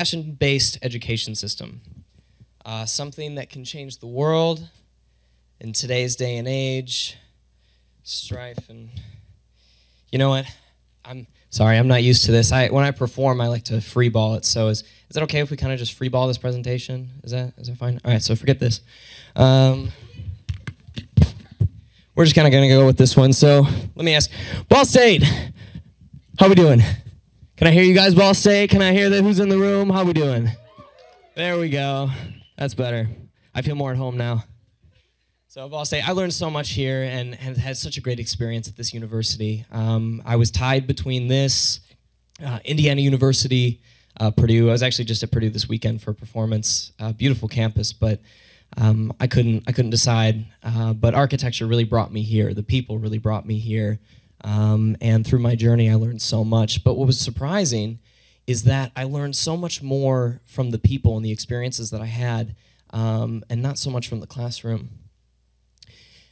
compassion-based education system. Something that can change the world in today's day and age. Strife and... You know what? I'm sorry, I'm not used to this. When I perform, I like to free ball it. So is it okay if we kind of just free ball this presentation? Is that fine? All right, so forget this. We're just kind of going to go with this one. So let me ask, Ball State, how we doing? Can I hear you guys, Ball State? Can I hear who's in the room? How we doing? There we go. That's better. I feel more at home now. So Ball State, I learned so much here and had such a great experience at this university. I was tied between this, Indiana University, Purdue. I was actually just at Purdue this weekend for a performance. Beautiful campus, but I couldn't decide. But architecture really brought me here. The people really brought me here. And through my journey, I learned so much. But what was surprising is that I learned so much more from the people and the experiences that I had, and not so much from the classroom.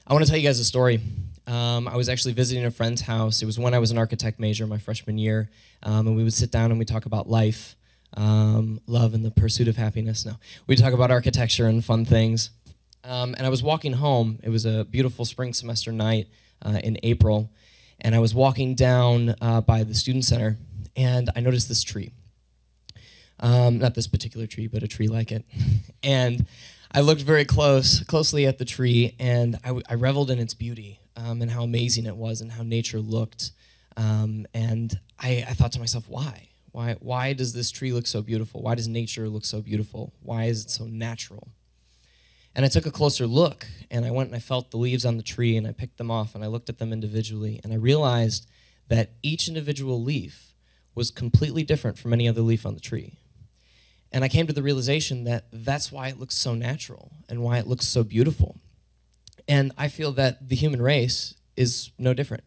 I want to tell you guys a story. I was actually visiting a friend's house. It was when I was an architect major my freshman year, and we would sit down and we'd talk about life, love, and the pursuit of happiness. No, we'd talk about architecture and fun things. And I was walking home. It was a beautiful spring semester night in April, and I was walking down by the student center, and I noticed this tree. Not this particular tree, but a tree like it. And I looked very closely at the tree, and I reveled in its beauty and how amazing it was and how nature looked. And I thought to myself, why? Why does this tree look so beautiful? Why does nature look so beautiful? Why is it so natural? And I took a closer look, and I went and I felt the leaves on the tree, and I picked them off, and I looked at them individually, and I realized that each individual leaf was completely different from any other leaf on the tree. And I came to the realization that that's why it looks so natural and why it looks so beautiful. And I feel that the human race is no different.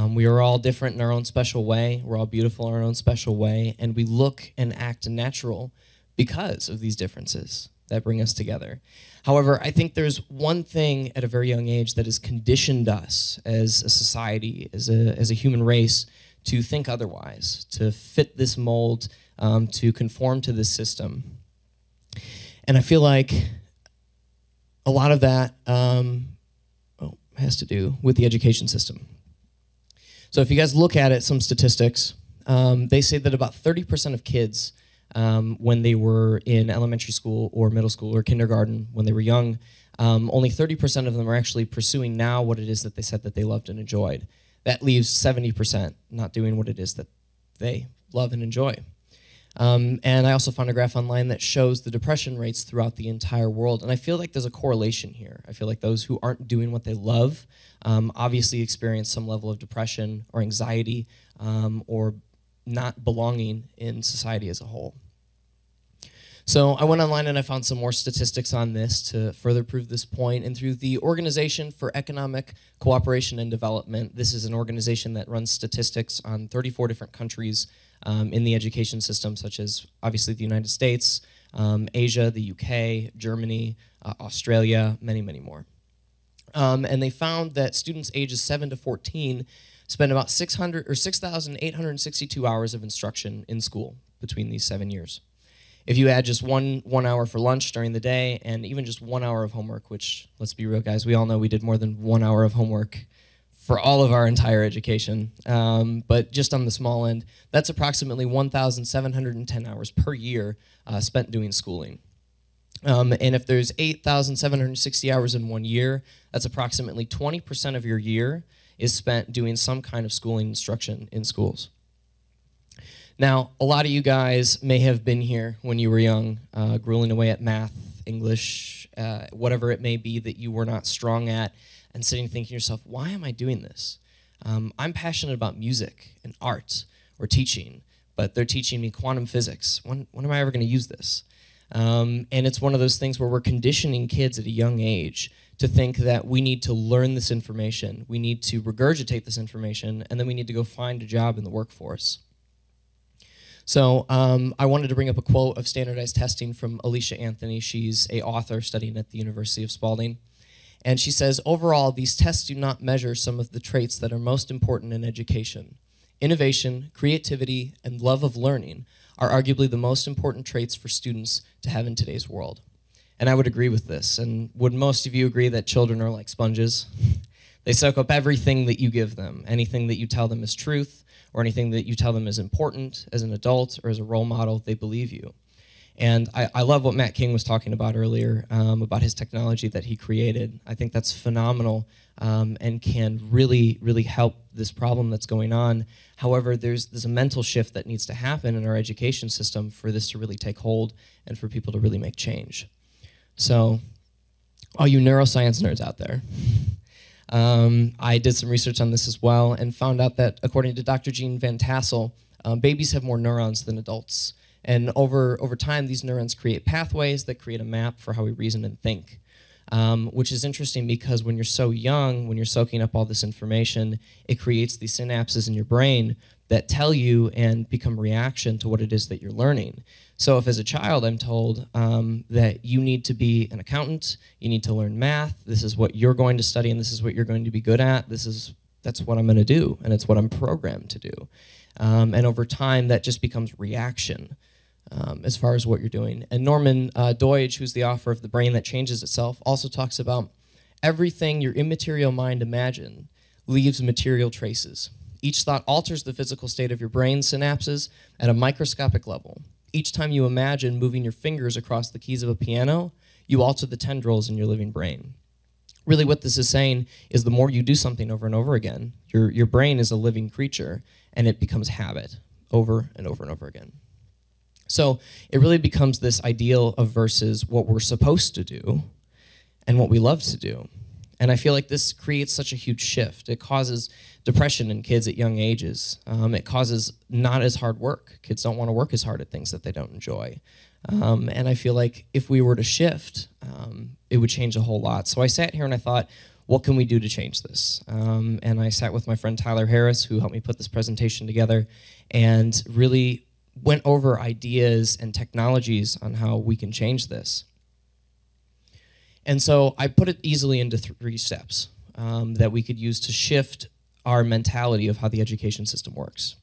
We are all different in our own special way. We're all beautiful in our own special way. And we look and act natural because of these differences that bring us together. However, I think there's one thing at a very young age that has conditioned us as a society, as a human race, to think otherwise, to fit this mold, to conform to this system. And I feel like a lot of that has to do with the education system. So if you guys look at it, some statistics, they say that about 30% of kids, when they were in elementary school or middle school or kindergarten, when they were young, only 30% of them are actually pursuing now what it is that they said that they loved and enjoyed. That leaves 70% not doing what it is that they love and enjoy. And I also found a graph online that shows the depression rates throughout the entire world. And I feel like there's a correlation here. I feel like those who aren't doing what they love obviously experience some level of depression or anxiety or not belonging in society as a whole. So I went online and I found some more statistics on this to further prove this point. And through the Organization for Economic Cooperation and Development, this is an organization that runs statistics on 34 different countries in the education system, such as obviously the United States, Asia, the UK, Germany, Australia, many, many more. And they found that students ages 7 to 14 spend about 6,862 hours of instruction in school between these 7 years. If you add just one hour for lunch during the day and even just 1 hour of homework, which, let's be real, guys, we all know we did more than 1 hour of homework for all of our entire education, but just on the small end, that's approximately 1,710 hours per year spent doing schooling. And if there's 8,760 hours in 1 year, that's approximately 20% of your year is spent doing some kind of schooling instruction in schools. Now, a lot of you guys may have been here when you were young, grueling away at math, English, whatever it may be that you were not strong at, and sitting thinking to yourself, why am I doing this? I'm passionate about music and art or teaching, but they're teaching me quantum physics. When am I ever going to use this? And it's one of those things where we're conditioning kids at a young age to think that we need to learn this information, we need to regurgitate this information, and then we need to go find a job in the workforce. So I wanted to bring up a quote of standardized testing from Alicia Anthony. She's an author studying at the University of Spalding. And she says, overall, these tests do not measure some of the traits that are most important in education. Innovation, creativity, and love of learning are arguably the most important traits for students to have in today's world. And I would agree with this. And would most of you agree that children are like sponges? They soak up everything that you give them. Anything that you tell them is truth, or anything that you tell them is important as an adult or as a role model, they believe you. And I love what Matt King was talking about earlier, about his technology that he created. I think that's phenomenal and can really, really help this problem that's going on. However, there's a mental shift that needs to happen in our education system for this to really take hold and for people to really make change. So, all you neuroscience nerds out there, I did some research on this as well and found out that according to Dr. Jean Van Tassel, babies have more neurons than adults. And over time, these neurons create pathways that create a map for how we reason and think, which is interesting because when you're so young, when you're soaking up all this information, it creates these synapses in your brain that tell you and become reaction to what it is that you're learning. So if as a child I'm told that you need to be an accountant, you need to learn math, this is what you're going to study and this is what you're going to be good at, that's what I'm going to do and it's what I'm programmed to do. And over time that just becomes reaction. As far as what you're doing. And Norman Doidge, who's the author of The Brain That Changes Itself, also talks about everything your immaterial mind imagine leaves material traces. Each thought alters the physical state of your brain synapses at a microscopic level. Each time you imagine moving your fingers across the keys of a piano, you alter the tendrils in your living brain. Really what this is saying is the more you do something over and over again, your brain is a living creature and it becomes habit over and over and over again. So it really becomes this ideal of versus what we're supposed to do and what we love to do. And I feel like this creates such a huge shift. It causes depression in kids at young ages. It causes not as hard work. Kids don't want to work as hard at things that they don't enjoy. And I feel like if we were to shift, it would change a whole lot. So I sat here and I thought, what can we do to change this? And I sat with my friend Tyler Harris, who helped me put this presentation together, and really went over ideas and technologies on how we can change this. And so I put it easily into 3 steps that we could use to shift our mentality of how the education system works.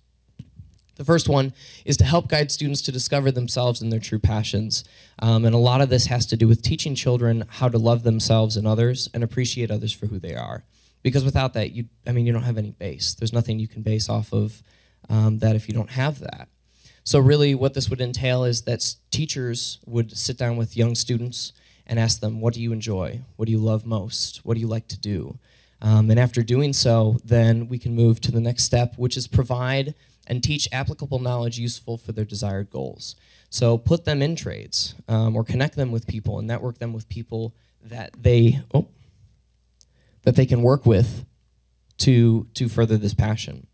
The first one is to help guide students to discover themselves and their true passions. And a lot of this has to do with teaching children how to love themselves and others and appreciate others for who they are. Because without that, you don't have any base. There's nothing you can base off of that if you don't have that. So really what this would entail is that teachers would sit down with young students and ask them, what do you enjoy? What do you love most? What do you like to do? And after doing so, then we can move to the next step, which is provide and teach applicable knowledge useful for their desired goals. So put them in trades or connect them with people and network them with people that they can work with to further this passion.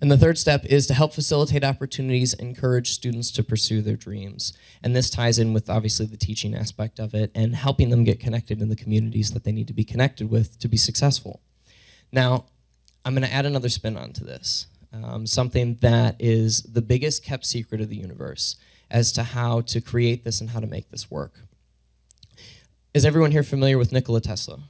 And the third step is to help facilitate opportunities and encourage students to pursue their dreams. And this ties in with obviously the teaching aspect of it and helping them get connected in the communities that they need to be connected with to be successful. Now, I'm going to add another spin onto this, something that is the biggest kept secret of the universe as to how to create this and how to make this work. Is everyone here familiar with Nikola Tesla?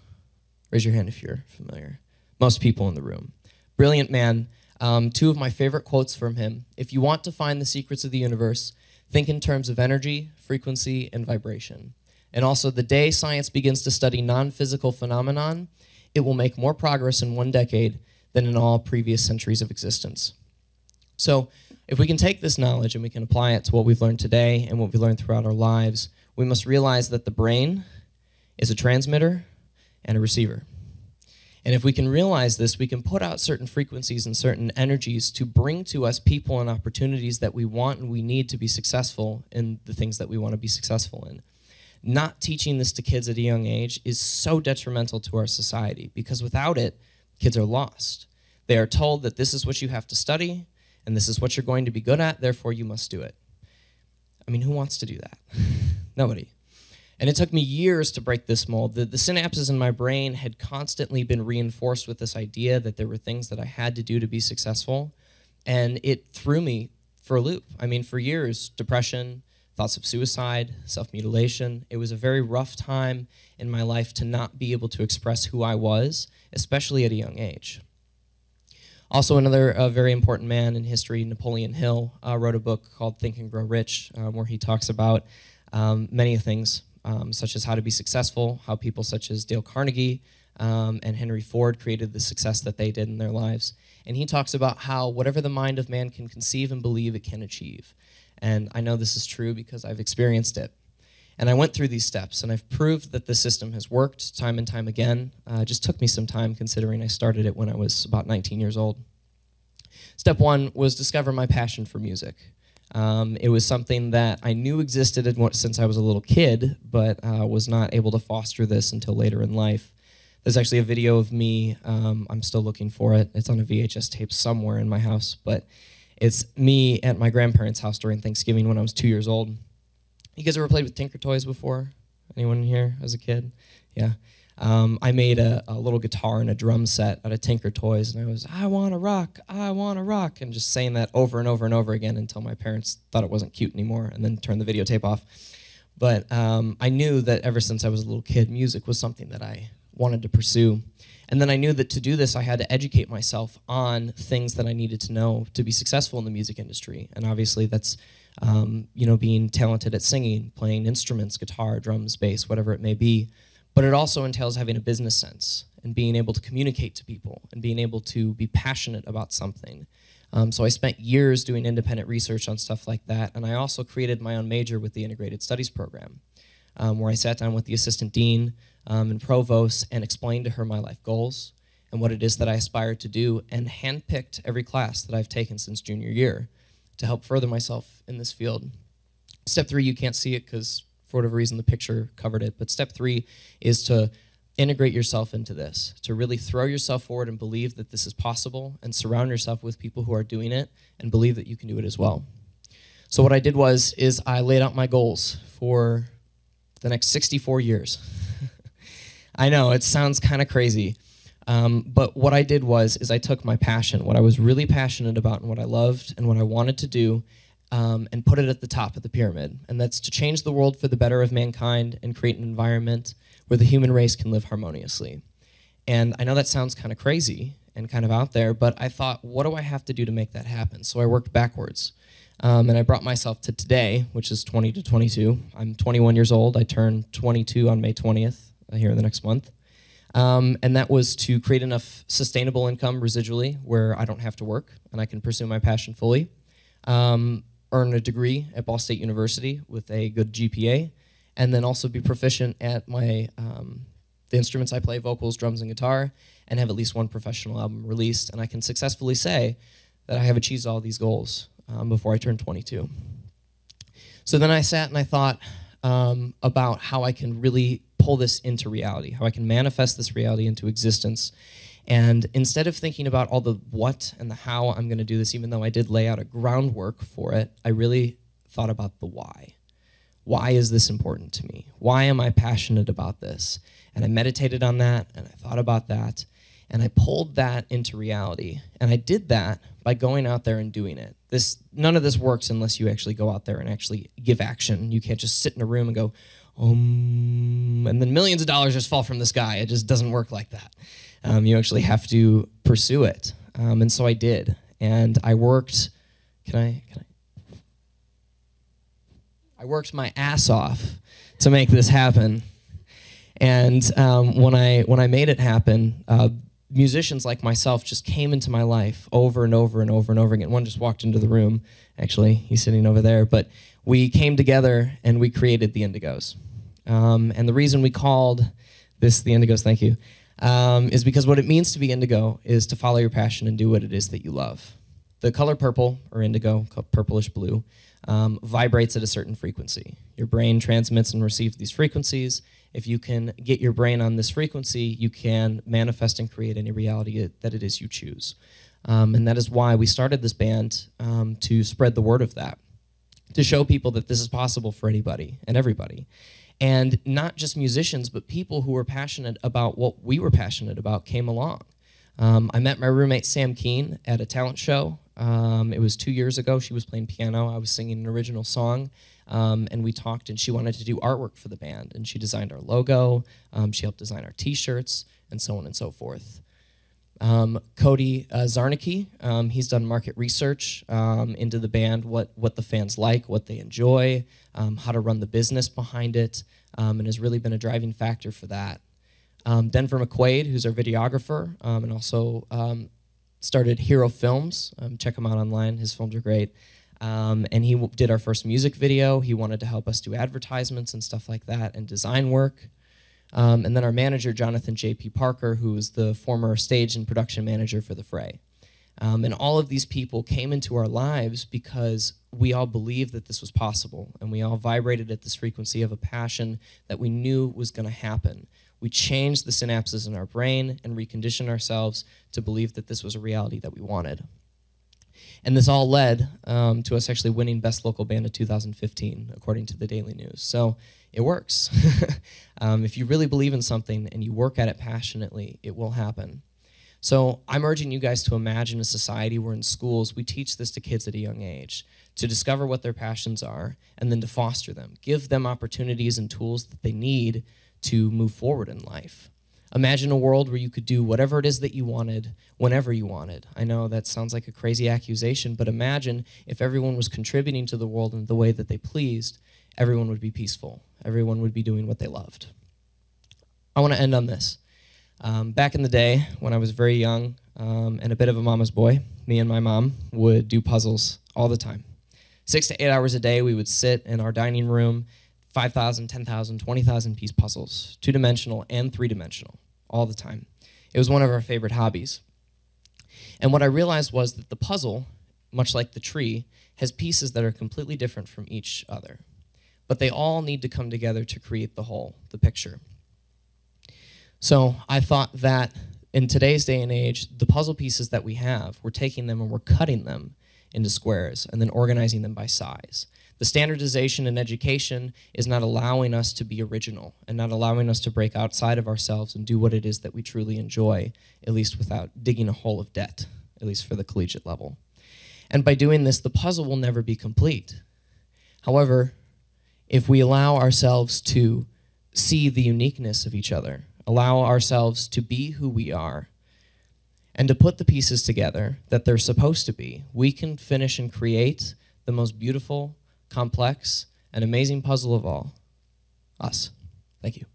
Raise your hand if you're familiar. Most people in the room. Brilliant man. 2 of my favorite quotes from him: if you want to find the secrets of the universe, think in terms of energy, frequency, and vibration. And also, the day science begins to study non-physical phenomenon, it will make more progress in 1 decade than in all previous centuries of existence. So if we can take this knowledge and we can apply it to what we've learned today and what we've learned throughout our lives, we must realize that the brain is a transmitter and a receiver. And if we can realize this, we can put out certain frequencies and certain energies to bring to us people and opportunities that we want and we need to be successful in the things that we want to be successful in. Not teaching this to kids at a young age is so detrimental to our society because without it, kids are lost. They are told that this is what you have to study and this is what you're going to be good at, therefore you must do it. I mean, who wants to do that? Nobody. And it took me years to break this mold. The synapses in my brain had constantly been reinforced with this idea that there were things that I had to do to be successful, and it threw me for a loop. I mean, for years, depression, thoughts of suicide, self-mutilation. It was a very rough time in my life to not be able to express who I was, especially at a young age. Also, another very important man in history, Napoleon Hill, wrote a book called Think and Grow Rich, where he talks about many things, such as how to be successful, how people such as Dale Carnegie and Henry Ford created the success that they did in their lives. And he talks about how whatever the mind of man can conceive and believe, it can achieve. And I know this is true because I've experienced it. And I went through these steps, and I've proved that the system has worked time and time again. It just took me some time, considering I started it when I was about 19 years old. Step one was discover my passion for music. It was something that I knew existed since I was a little kid, but was not able to foster this until later in life. There's actually a video of me, I'm still looking for it. It's on a VHS tape somewhere in my house, but it's me at my grandparents' house during Thanksgiving when I was 2 years old. You guys ever played with Tinker Toys before? Anyone here as a kid? Yeah. I made a little guitar and a drum set out of Tinker Toys, and I want to rock, and just saying that over and over and over again until my parents thought it wasn't cute anymore and then turned the videotape off. But I knew that ever since I was a little kid, music was something that I wanted to pursue. And then I knew that to do this, I had to educate myself on things that I needed to know to be successful in the music industry. And obviously that's being talented at singing, playing instruments, guitar, drums, bass, whatever it may be. But it also entails having a business sense and being able to communicate to people and being able to be passionate about something. So I spent years doing independent research on stuff like that, and I also created my own major with the Integrated Studies program, where I sat down with the assistant dean and provost and explained to her my life goals and what it is that I aspired to do, and handpicked every class that I've taken since junior year to help further myself in this field. Step 3, you can't see it because for whatever reason the picture covered it, but step 3 is to integrate yourself into this, to really throw yourself forward and believe that this is possible, and surround yourself with people who are doing it and believe that you can do it as well. So what I did is I laid out my goals for the next 64 years. I know, it sounds kind of crazy. But what I did is I took my passion, what I was really passionate about and what I loved and what I wanted to do, and put it at the top of the pyramid. And that's to change the world for the better of mankind and create an environment where the human race can live harmoniously. And I know that sounds kind of crazy and kind of out there, but I thought, what do I have to do to make that happen? So I worked backwards. And I brought myself to today, which is 20 to 22. I'm 21 years old. I turn 22 on May 20th here in the next month. And that was to create enough sustainable income residually where I don't have to work and I can pursue my passion fully. Earn a degree at Ball State University with a good GPA, and then also be proficient at the instruments I play, vocals, drums, and guitar, and have at least one professional album released. And I can successfully say that I have achieved all these goals before I turned 22. So then I sat and I thought about how I can really pull this into reality, how I can manifest this reality into existence. And instead of thinking about all the what and the how I'm going to do this, even though I did lay out a groundwork for it, I really thought about the why. Why is this important to me? Why am I passionate about this? And I meditated on that, and I thought about that, and I pulled that into reality. And I did that by going out there and doing it. None of this works unless you actually go out there and actually give action. You can't just sit in a room and go, and then millions of dollars just fall from the sky. It just doesn't work like that. You actually have to pursue it. And so I did. And I worked, I worked my ass off to make this happen. And when I made it happen, musicians like myself just came into my life over and over and over and over again. One just walked into the room. Actually, he's sitting over there. But we came together and we created the Indigos. And the reason we called this the Indigos, thank you, is because what it means to be indigo is to follow your passion and do what it is that you love. The color purple, or indigo, purplish blue, vibrates at a certain frequency. Your brain transmits and receives these frequencies. If you can get your brain on this frequency, you can manifest and create any reality that it is you choose. And that is why we started this band, to spread the word of that, to show people that this is possible for anybody and everybody. And not just musicians, but people who were passionate about what we were passionate about came along. I met my roommate Sam Keene at a talent show. It was 2 years ago. She was playing piano. I was singing an original song. And we talked, and she wanted to do artwork for the band. And she designed our logo. She helped design our T-shirts, and so on and so forth. Cody Czarnecki, he's done market research into the band, what the fans like, what they enjoy, how to run the business behind it, and has really been a driving factor for that. Denver McQuaid, who's our videographer, and also started Hero Films. Check him out online, his films are great. And he did our first music video. He wanted to help us do advertisements and stuff like that and design work. And then our manager, Jonathan J.P. Parker, who was the former stage and production manager for The Fray. And all of these people came into our lives because we all believed that this was possible, and we all vibrated at this frequency of a passion that we knew was going to happen. We changed the synapses in our brain and reconditioned ourselves to believe that this was a reality that we wanted. And this all led to us actually winning Best Local Band of 2015, according to the Daily News. So it works. If you really believe in something and you work at it passionately, it will happen. So I'm urging you guys to imagine a society where in schools we teach this to kids at a young age, to discover what their passions are and then to foster them. Give them opportunities and tools that they need to move forward in life. Imagine a world where you could do whatever it is that you wanted, whenever you wanted. I know that sounds like a crazy accusation, but imagine if everyone was contributing to the world in the way that they pleased, everyone would be peaceful. Everyone would be doing what they loved. I want to end on this. Back in the day, when I was very young and a bit of a mama's boy, me and my mom would do puzzles all the time. 6 to 8 hours a day, we would sit in our dining room, 5,000, 10,000, 20,000 piece puzzles, two-dimensional and three-dimensional, all the time. It was one of our favorite hobbies. And what I realized was that the puzzle, much like the tree, has pieces that are completely different from each other. But they all need to come together to create the whole, the picture. So I thought that in today's day and age, the puzzle pieces that we have, we're taking them and we're cutting them into squares and then organizing them by size. The standardization in education is not allowing us to be original and not allowing us to break outside of ourselves and do what it is that we truly enjoy, at least without digging a hole of debt, at least for the collegiate level. And by doing this, the puzzle will never be complete. However, if we allow ourselves to see the uniqueness of each other, allow ourselves to be who we are, and to put the pieces together that they're supposed to be, we can finish and create the most beautiful, complex, and amazing puzzle of all, us. Thank you.